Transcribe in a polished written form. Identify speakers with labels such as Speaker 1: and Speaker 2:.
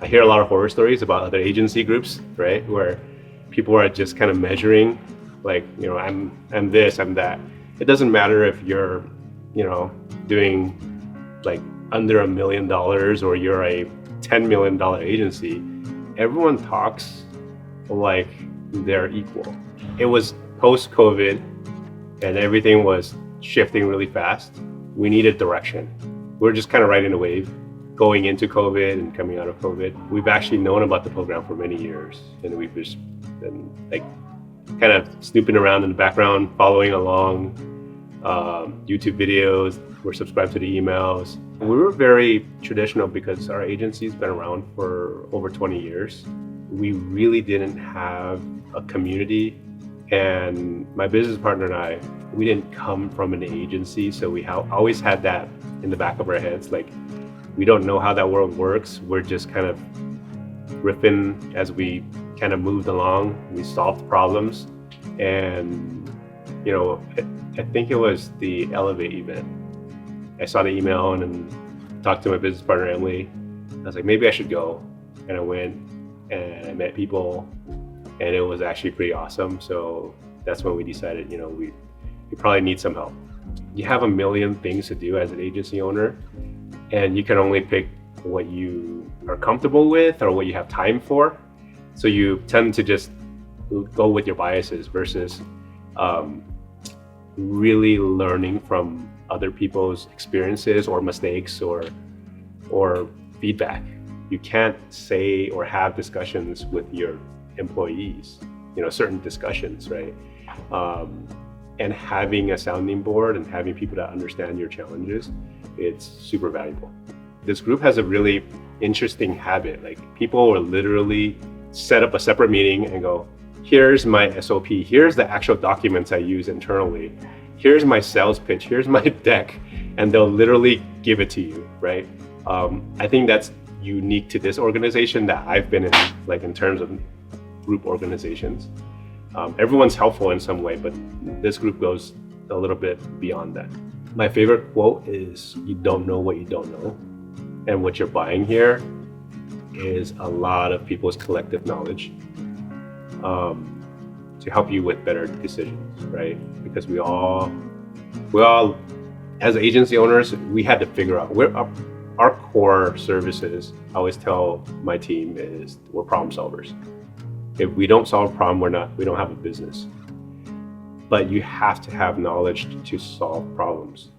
Speaker 1: I hear a lot of horror stories about other agency groups, right? Where people are just kind of measuring, like, I'm this, I'm that. It doesn't matter if you're, doing like under $1 million or you're a $10 million agency. Everyone talks like they're equal. It was post-COVID and everything was shifting really fast. We needed direction. We're just kind of riding a wave going into COVID and coming out of COVID. We've actually known about the program for many years, and we've just been like kind of snooping around in the background, following along YouTube videos. We're subscribed to the emails. We were very traditional because our agency's been around for over 20 years. We really didn't have a community, and my business partner and I, we didn't come from an agency, so we always had that in the back of our heads, like, we don't know how that world works. We're just kind of riffing as we kind of moved along. We solved problems, and I think it was the Elevate event. I saw the email and then talked to my business partner Emily. I was like, maybe I should go, and I went and I met people, and it was actually pretty awesome. So that's when we decided, we probably need some help. You have a million things to do as an agency owner, and you can only pick what you are comfortable with or what you have time for. So you tend to just go with your biases versus really learning from other people's experiences or mistakes or feedback. You can't say or have discussions with your employees, certain discussions, right? And having a sounding board and having people that understand your challenges, it's super valuable. This group has a really interesting habit. Like, people will literally set up a separate meeting and go, here's my SOP, here's the actual documents I use internally, here's my sales pitch, here's my deck, and they'll literally give it to you, right? I think that's unique to this organization that I've been in, like in terms of group organizations. Everyone's helpful in some way, but this group goes a little bit beyond that. My favorite quote is, you don't know what you don't know. And what you're buying here is a lot of people's collective knowledge to help you with better decisions, right? Because we all, as agency owners, we had to figure out our core services. I always tell my team is we're problem solvers. If we don't solve a problem, we don't have a business. But you have to have knowledge to solve problems.